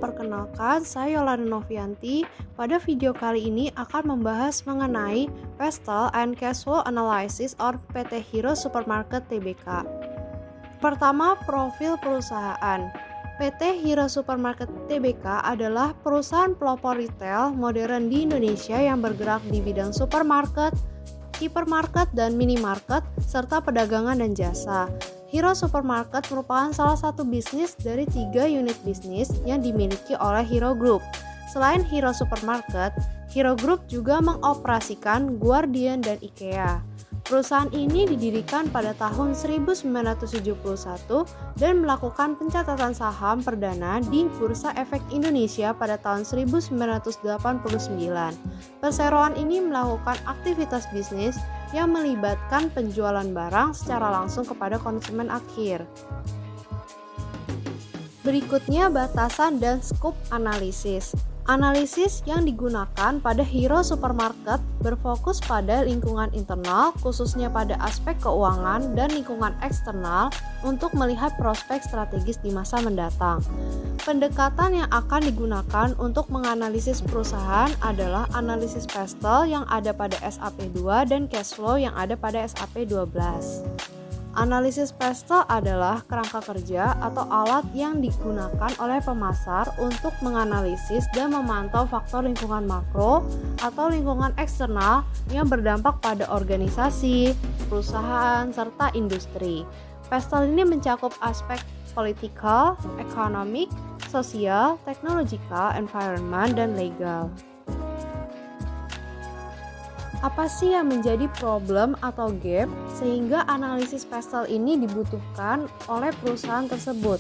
perkenalkan, saya Yolanda Novianti. Pada video kali ini akan membahas mengenai Pestle and Cash Flow Analysis on PT Hero Supermarket Tbk. Pertama, profil perusahaan. PT Hero Supermarket Tbk adalah perusahaan pelopor retail modern di Indonesia yang bergerak di bidang supermarket, hipermarket, dan minimarket, serta perdagangan dan jasa. Hero Supermarket merupakan salah satu bisnis dari 3 unit bisnis yang dimiliki oleh Hero Group. Selain Hero Supermarket, Hero Group juga mengoperasikan Guardian dan IKEA. Perusahaan ini didirikan pada tahun 1971 dan melakukan pencatatan saham perdana di Bursa Efek Indonesia pada tahun 1989. Perseroan ini melakukan aktivitas bisnis yang melibatkan penjualan barang secara langsung kepada konsumen akhir. Berikutnya batasan dan skop analisis. Analisis yang digunakan pada Hero Supermarket berfokus pada lingkungan internal, khususnya pada aspek keuangan dan lingkungan eksternal untuk melihat prospek strategis di masa mendatang. Pendekatan yang akan digunakan untuk menganalisis perusahaan adalah analisis Pestle yang ada pada SAP2 dan cash flow yang ada pada SAP12. Analisis Pestle adalah kerangka kerja atau alat yang digunakan oleh pemasar untuk menganalisis dan memantau faktor lingkungan makro atau lingkungan eksternal yang berdampak pada organisasi, perusahaan, serta industri. Pestle ini mencakup aspek political, economic, sosial, teknologikal, environment, dan legal. Apa sih yang menjadi problem atau gap sehingga analisis Pestle ini dibutuhkan oleh perusahaan tersebut?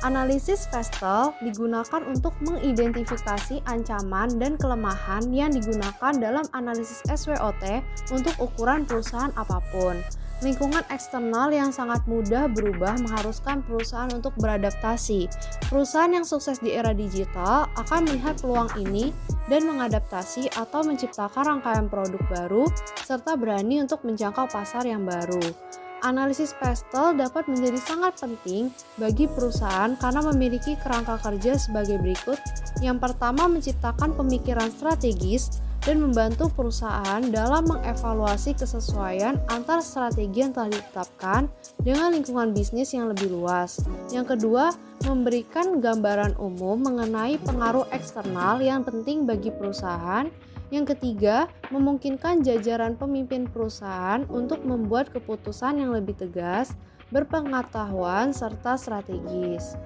Analisis Pestle digunakan untuk mengidentifikasi ancaman dan kelemahan yang digunakan dalam analisis SWOT untuk ukuran perusahaan apapun. Lingkungan eksternal yang sangat mudah berubah mengharuskan perusahaan untuk beradaptasi. Perusahaan yang sukses di era digital akan melihat peluang ini dan mengadaptasi atau menciptakan rangkaian produk baru serta berani untuk menjangkau pasar yang baru. Analisis Pestle dapat menjadi sangat penting bagi perusahaan karena memiliki kerangka kerja sebagai berikut. Yang pertama, menciptakan pemikiran strategis dan membantu perusahaan dalam mengevaluasi kesesuaian antar strategi yang telah ditetapkan dengan lingkungan bisnis yang lebih luas. Yang kedua, memberikan gambaran umum mengenai pengaruh eksternal yang penting bagi perusahaan. Yang ketiga, memungkinkan jajaran pemimpin perusahaan untuk membuat keputusan yang lebih tegas, berpengetahuan, serta strategis.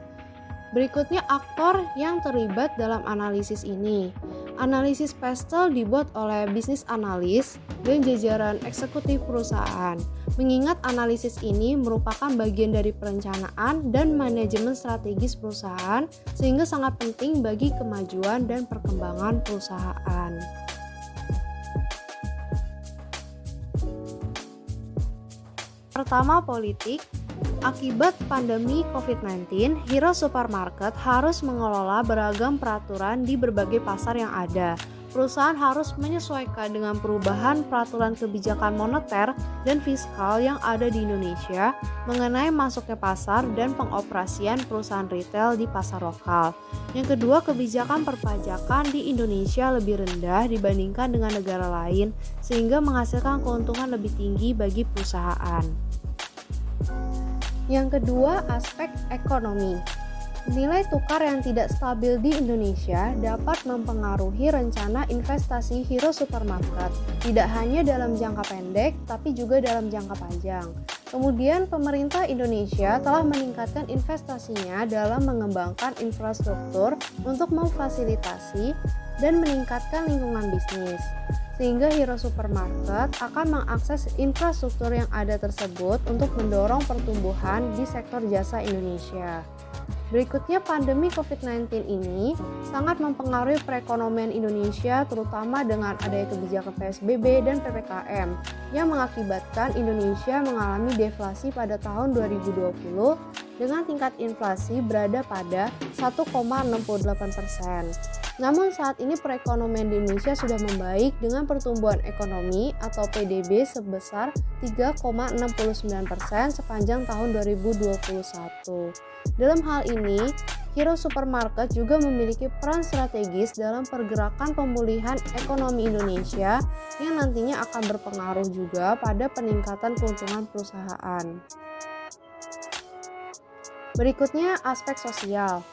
Berikutnya aktor yang terlibat dalam analisis ini. Analisis Pestle dibuat oleh bisnis analis dan jajaran eksekutif perusahaan. Mengingat analisis ini merupakan bagian dari perencanaan dan manajemen strategis perusahaan sehingga sangat penting bagi kemajuan dan perkembangan perusahaan. Pertama, politik. Akibat pandemi COVID-19, Hero Supermarket harus mengelola beragam peraturan di berbagai pasar yang ada. Perusahaan harus menyesuaikan dengan perubahan peraturan kebijakan moneter dan fiskal yang ada di Indonesia mengenai masuknya pasar dan pengoperasian perusahaan retail di pasar lokal. Yang kedua, kebijakan perpajakan di Indonesia lebih rendah dibandingkan dengan negara lain sehingga menghasilkan keuntungan lebih tinggi bagi perusahaan. Yang kedua, aspek ekonomi. Nilai tukar yang tidak stabil di Indonesia dapat mempengaruhi rencana investasi Hero Supermarket, tidak hanya dalam jangka pendek, tapi juga dalam jangka panjang. Kemudian, pemerintah Indonesia telah meningkatkan investasinya dalam mengembangkan infrastruktur untuk memfasilitasi dan meningkatkan lingkungan bisnis. Sehingga Hero Supermarket akan mengakses infrastruktur yang ada tersebut untuk mendorong pertumbuhan di sektor jasa Indonesia. Berikutnya, pandemi COVID-19 ini sangat mempengaruhi perekonomian Indonesia terutama dengan adanya kebijakan PSBB dan PPKM yang mengakibatkan Indonesia mengalami deflasi pada tahun 2020 dengan tingkat inflasi berada pada 1,68%. Namun saat ini perekonomian di Indonesia sudah membaik dengan pertumbuhan ekonomi atau PDB sebesar 3,69% sepanjang tahun 2021. Dalam hal ini, Hero Supermarket juga memiliki peran strategis dalam pergerakan pemulihan ekonomi Indonesia yang nantinya akan berpengaruh juga pada peningkatan keuntungan perusahaan. Berikutnya, aspek sosial.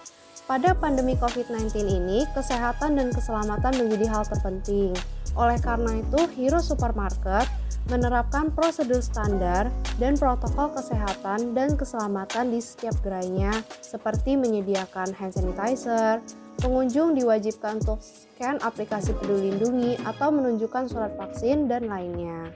Pada pandemi COVID-19 ini, kesehatan dan keselamatan menjadi hal terpenting. Oleh karena itu, Hero Supermarket menerapkan prosedur standar dan protokol kesehatan dan keselamatan di setiap gerainya, seperti menyediakan hand sanitizer, pengunjung diwajibkan untuk scan aplikasi Peduli Lindungi atau menunjukkan surat vaksin, dan lainnya.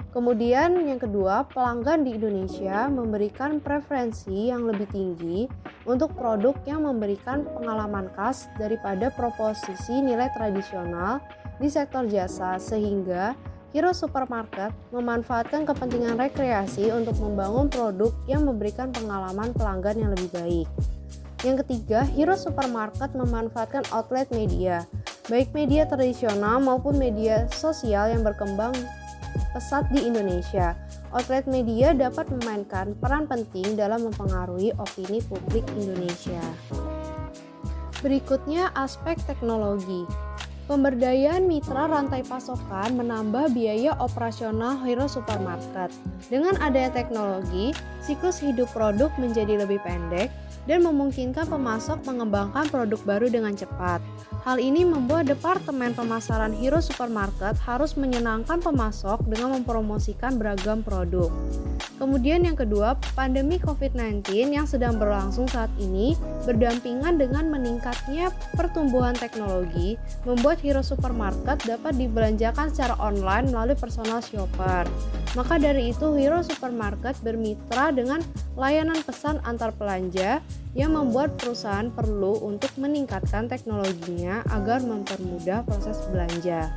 Kemudian yang kedua, pelanggan di Indonesia memberikan preferensi yang lebih tinggi untuk produk yang memberikan pengalaman khas daripada proposisi nilai tradisional di sektor jasa, sehingga Hero Supermarket memanfaatkan kepentingan rekreasi untuk membangun produk yang memberikan pengalaman pelanggan yang lebih baik. Yang ketiga, Hero Supermarket memanfaatkan outlet media, baik media tradisional maupun media sosial yang berkembang pesat di Indonesia. Outlet media dapat memainkan peran penting dalam mempengaruhi opini publik Indonesia. Berikutnya, aspek teknologi. Pemberdayaan mitra rantai pasokan menambah biaya operasional Hero Supermarket. Dengan adanya teknologi, siklus hidup produk menjadi lebih pendek dan memungkinkan pemasok mengembangkan produk baru dengan cepat. Hal ini membuat Departemen Pemasaran Hero Supermarket harus menyenangkan pemasok dengan mempromosikan beragam produk. Kemudian yang kedua, pandemi COVID-19 yang sedang berlangsung saat ini berdampingan dengan meningkatnya pertumbuhan teknologi, membuat Hero Supermarket dapat dibelanjakan secara online melalui personal shopper. Maka dari itu, Hero Supermarket bermitra dengan layanan pesan antar belanja yang membuat perusahaan perlu untuk meningkatkan teknologinya agar mempermudah proses belanja.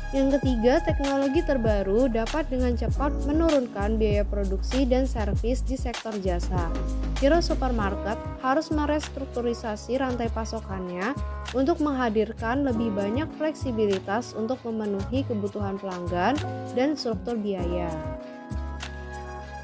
Yang ketiga, teknologi terbaru dapat dengan cepat menurunkan biaya produksi dan servis di sektor jasa. Hero Supermarket harus merestrukturisasi rantai pasokannya untuk menghadirkan lebih banyak fleksibilitas untuk memenuhi kebutuhan pelanggan dan struktur biaya.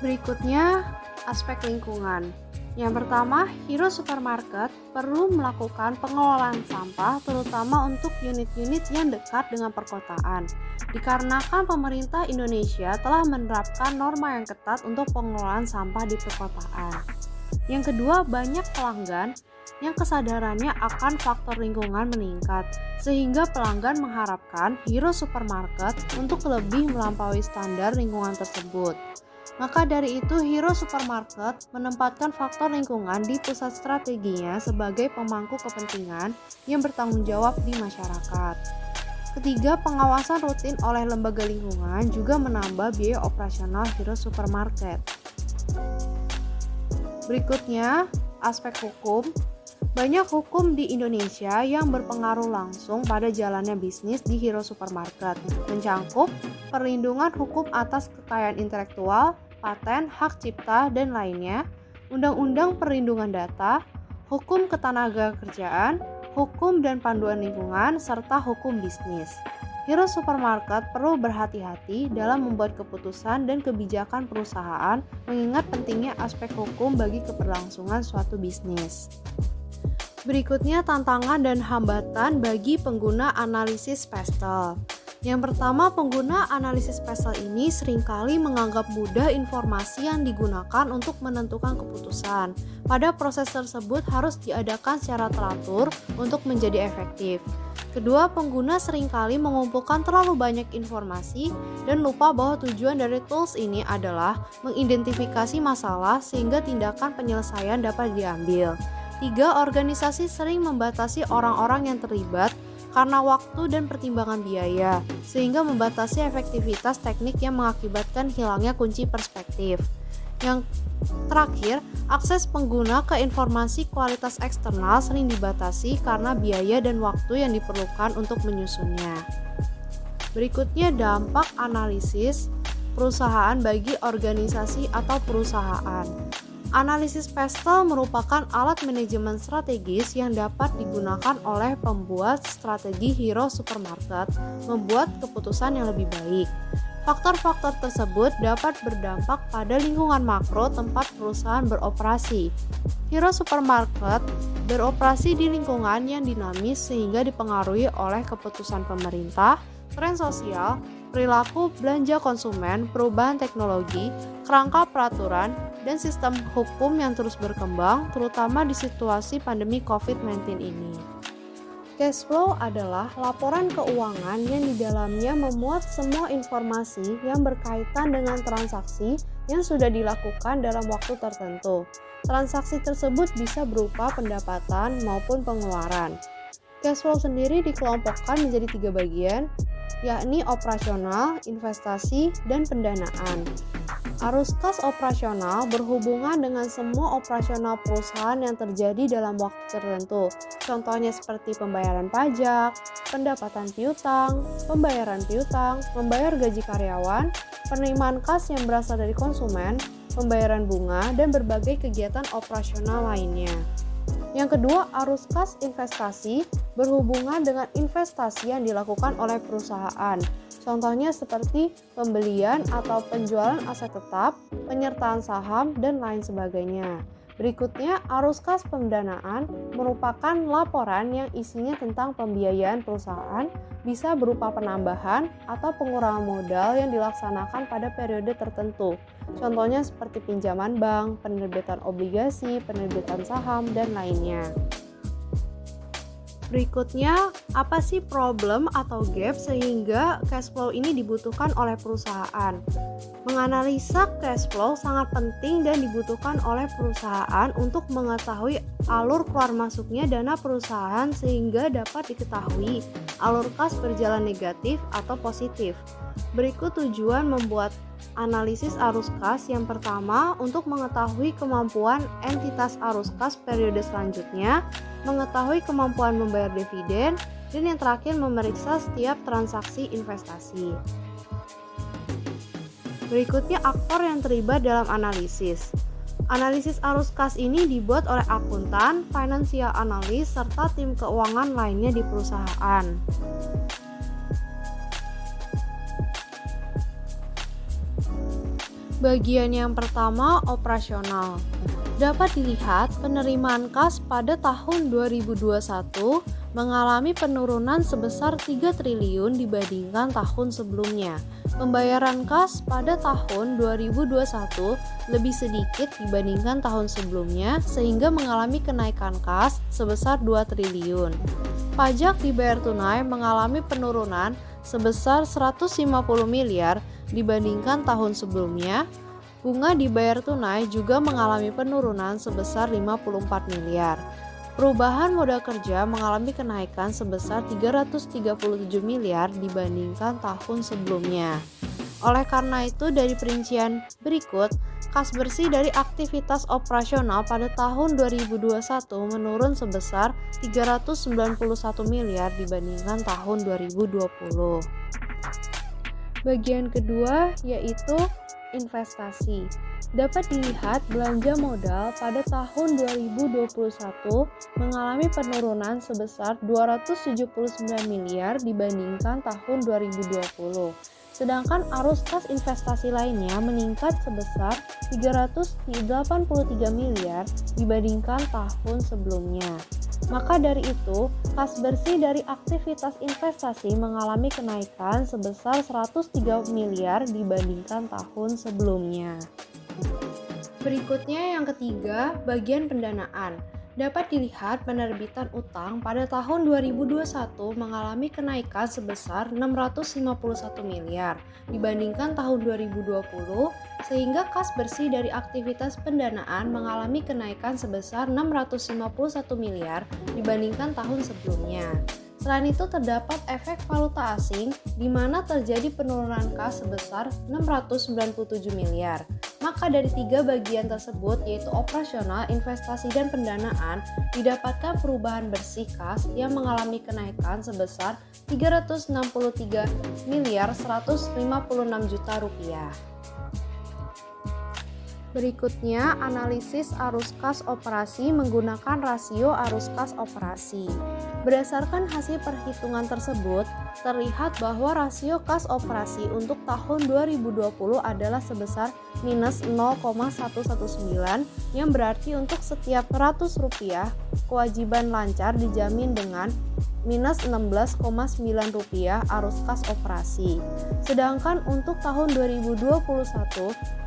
Berikutnya, aspek lingkungan. Yang pertama, Hero Supermarket perlu melakukan pengelolaan sampah terutama untuk unit-unit yang dekat dengan perkotaan. Dikarenakan pemerintah Indonesia telah menerapkan norma yang ketat untuk pengelolaan sampah di perkotaan. Yang kedua, banyak pelanggan yang kesadarannya akan faktor lingkungan meningkat, sehingga pelanggan mengharapkan Hero Supermarket untuk lebih melampaui standar lingkungan tersebut. Maka dari itu, Hero Supermarket menempatkan faktor lingkungan di pusat strateginya sebagai pemangku kepentingan yang bertanggung jawab di masyarakat. Ketiga, pengawasan rutin oleh lembaga lingkungan juga menambah biaya operasional Hero Supermarket. Berikutnya, aspek hukum. Banyak hukum di Indonesia yang berpengaruh langsung pada jalannya bisnis di Hero Supermarket, mencangkup perlindungan hukum atas kekayaan intelektual, paten, hak cipta, dan lainnya, undang-undang perlindungan data, hukum ketenagakerjaan, hukum dan panduan lingkungan, serta hukum bisnis. Hero Supermarket perlu berhati-hati dalam membuat keputusan dan kebijakan perusahaan, mengingat pentingnya aspek hukum bagi keberlangsungan suatu bisnis. Berikutnya, tantangan dan hambatan bagi pengguna analisis pestel. Yang pertama, pengguna analisis pestel ini seringkali menganggap mudah informasi yang digunakan untuk menentukan keputusan. Pada proses tersebut harus diadakan secara teratur untuk menjadi efektif. Kedua, pengguna seringkali mengumpulkan terlalu banyak informasi dan lupa bahwa tujuan dari tools ini adalah mengidentifikasi masalah sehingga tindakan penyelesaian dapat diambil. Tiga, organisasi sering membatasi orang-orang yang terlibat karena waktu dan pertimbangan biaya, sehingga membatasi efektivitas teknik yang mengakibatkan hilangnya kunci perspektif. Yang terakhir, akses pengguna ke informasi kualitas eksternal sering dibatasi karena biaya dan waktu yang diperlukan untuk menyusunnya. Berikutnya, dampak analisis perusahaan bagi organisasi atau perusahaan. Analisis pestel merupakan alat manajemen strategis yang dapat digunakan oleh pembuat strategi Hero Supermarket membuat keputusan yang lebih baik. Faktor-faktor tersebut dapat berdampak pada lingkungan makro tempat perusahaan beroperasi. Hero Supermarket beroperasi di lingkungan yang dinamis sehingga dipengaruhi oleh keputusan pemerintah, tren sosial, perilaku belanja konsumen, perubahan teknologi, kerangka peraturan, dan sistem hukum yang terus berkembang, terutama di situasi pandemi COVID-19 ini. Cash flow adalah laporan keuangan yang di dalamnya memuat semua informasi yang berkaitan dengan transaksi yang sudah dilakukan dalam waktu tertentu. Transaksi tersebut bisa berupa pendapatan maupun pengeluaran. Cash flow sendiri dikelompokkan menjadi 3 bagian, yakni operasional, investasi, dan pendanaan. Arus kas operasional berhubungan dengan semua operasional perusahaan yang terjadi dalam waktu tertentu. Contohnya seperti pembayaran pajak, pendapatan piutang, pembayaran piutang, membayar gaji karyawan, penerimaan kas yang berasal dari konsumen, pembayaran bunga, dan berbagai kegiatan operasional lainnya. Yang kedua, arus kas investasi berhubungan dengan investasi yang dilakukan oleh perusahaan. Contohnya seperti pembelian atau penjualan aset tetap, penyertaan saham, dan lain sebagainya. Berikutnya, arus kas pendanaan merupakan laporan yang isinya tentang pembiayaan perusahaan, bisa berupa penambahan atau pengurangan modal yang dilaksanakan pada periode tertentu. Contohnya seperti pinjaman bank, penerbitan obligasi, penerbitan saham, dan lainnya. Berikutnya, apa sih problem atau gap sehingga cash flow ini dibutuhkan oleh perusahaan? Menganalisa cash flow sangat penting dan dibutuhkan oleh perusahaan untuk mengetahui alur keluar masuknya dana perusahaan sehingga dapat diketahui alur kas berjalan negatif atau positif. Berikut tujuan membuat analisis arus kas. Yang pertama, untuk mengetahui kemampuan entitas arus kas periode selanjutnya, mengetahui kemampuan membayar dividen, dan yang terakhir memeriksa setiap transaksi investasi. Berikutnya aktor yang terlibat dalam analisis. Analisis arus kas ini dibuat oleh akuntan, financial analyst, serta tim keuangan lainnya di perusahaan. Bagian yang pertama, operasional. Dapat dilihat penerimaan kas pada tahun 2021 mengalami penurunan sebesar 3 triliun dibandingkan tahun sebelumnya. Pembayaran kas pada tahun 2021 lebih sedikit dibandingkan tahun sebelumnya sehingga mengalami kenaikan kas sebesar 2 triliun. Pajak dibayar tunai mengalami penurunan sebesar 150 miliar dibandingkan tahun sebelumnya. Bunga dibayar tunai juga mengalami penurunan sebesar 54 miliar. Perubahan modal kerja mengalami kenaikan sebesar 337 miliar dibandingkan tahun sebelumnya. Oleh karena itu, dari perincian berikut, kas bersih dari aktivitas operasional pada tahun 2021 menurun sebesar 391 miliar dibandingkan tahun 2020. Bagian kedua yaitu investasi. Dapat dilihat belanja modal pada tahun 2021 mengalami penurunan sebesar 279 miliar dibandingkan tahun 2020. Sedangkan arus kas investasi lainnya meningkat sebesar 383 miliar dibandingkan tahun sebelumnya. Maka dari itu, kas bersih dari aktivitas investasi mengalami kenaikan sebesar 103 miliar dibandingkan tahun sebelumnya. Berikutnya yang ketiga, bagian pendanaan. Dapat dilihat penerbitan utang pada tahun 2021 mengalami kenaikan sebesar 651 miliar dibandingkan tahun 2020 sehingga kas bersih dari aktivitas pendanaan mengalami kenaikan sebesar 651 miliar dibandingkan tahun sebelumnya. Selain itu terdapat efek valuta asing di mana terjadi penurunan kas sebesar 697 miliar. Maka dari tiga bagian tersebut yaitu operasional, investasi, dan pendanaan didapatkan perubahan bersih kas yang mengalami kenaikan sebesar 363 miliar 156 juta rupiah. Berikutnya, analisis arus kas operasi menggunakan rasio arus kas operasi. Berdasarkan hasil perhitungan tersebut, terlihat bahwa rasio kas operasi untuk tahun 2020 adalah sebesar minus 0,119, yang berarti untuk setiap Rp100 kewajiban lancar dijamin dengan minus Rp16,9 arus kas operasi. Sedangkan untuk tahun 2021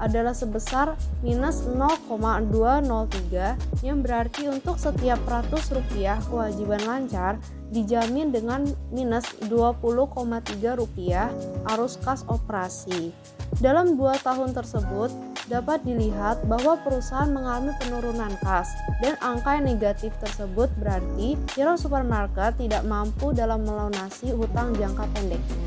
adalah sebesar minus 0,203, yang berarti untuk setiap Rp100 kewajiban lancar dijamin dengan minus Rp20,3 arus kas operasi. Dalam 2 tahun tersebut, dapat dilihat bahwa perusahaan mengalami penurunan kas, dan angka yang negatif tersebut berarti Hero Supermarket tidak mampu dalam melunasi hutang jangka pendeknya.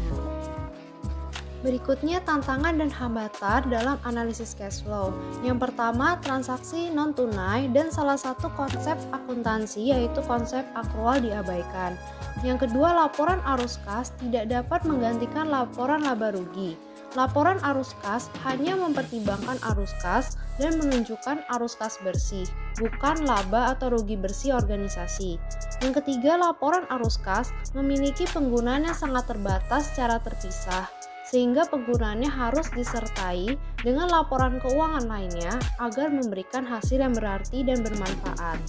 Berikutnya, tantangan dan hambatan dalam analisis cash flow. Yang pertama, transaksi non-tunai dan salah satu konsep akuntansi yaitu konsep akrual diabaikan. Yang kedua, laporan arus kas tidak dapat menggantikan laporan laba rugi. Laporan arus kas hanya mempertimbangkan arus kas dan menunjukkan arus kas bersih, bukan laba atau rugi bersih organisasi. Yang ketiga, laporan arus kas memiliki penggunaan yang sangat terbatas secara terpisah, sehingga penggunaannya harus disertai dengan laporan keuangan lainnya agar memberikan hasil yang berarti dan bermanfaat.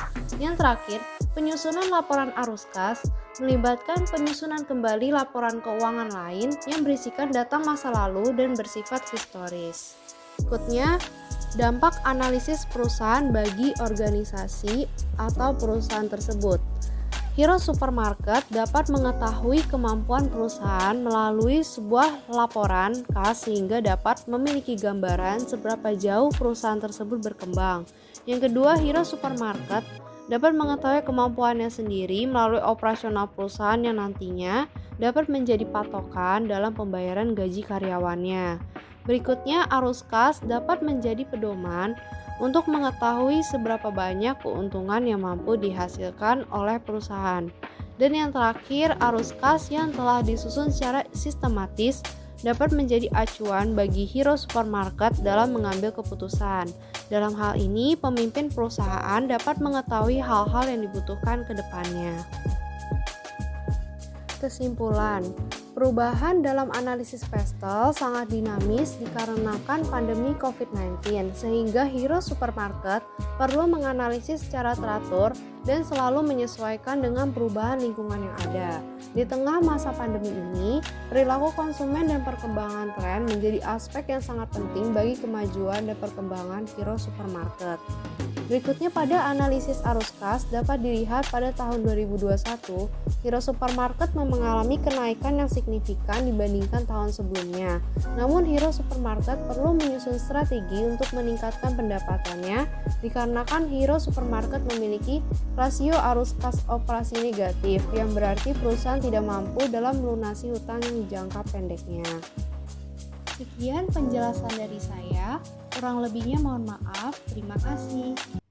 Yang terakhir, penyusunan laporan arus kas melibatkan penyusunan kembali laporan keuangan lain yang berisikan data masa lalu dan bersifat historis. Berikutnya, dampak analisis perusahaan bagi organisasi atau perusahaan tersebut. Hero Supermarket dapat mengetahui kemampuan perusahaan melalui sebuah laporan kas sehingga dapat memiliki gambaran seberapa jauh perusahaan tersebut berkembang. Yang kedua, Hero Supermarket dapat mengetahui kemampuannya sendiri melalui operasional perusahaan yang nantinya dapat menjadi patokan dalam pembayaran gaji karyawannya. Berikutnya, arus kas dapat menjadi pedoman untuk mengetahui seberapa banyak keuntungan yang mampu dihasilkan oleh perusahaan. Dan yang terakhir, arus kas yang telah disusun secara sistematis dapat menjadi acuan bagi Hero Supermarket dalam mengambil keputusan. Dalam hal ini, pemimpin perusahaan dapat mengetahui hal-hal yang dibutuhkan ke depannya. Kesimpulan, perubahan dalam analisis Pestel sangat dinamis dikarenakan pandemi COVID-19, sehingga Hero Supermarket perlu menganalisis secara teratur dan selalu menyesuaikan dengan perubahan lingkungan yang ada. Di tengah masa pandemi ini, perilaku konsumen dan perkembangan tren menjadi aspek yang sangat penting bagi kemajuan dan perkembangan Hero Supermarket. Berikutnya, pada analisis arus kas dapat dilihat pada tahun 2021, Hero Supermarket mengalami kenaikan yang signifikan dibandingkan tahun sebelumnya. Namun, Hero Supermarket perlu menyusun strategi untuk meningkatkan pendapatannya dikarenakan Hero Supermarket memiliki rasio arus kas operasi negatif, yang berarti perusahaan tidak mampu dalam melunasi hutang yang jangka pendeknya. Sekian penjelasan dari saya, kurang lebihnya mohon maaf, terima kasih.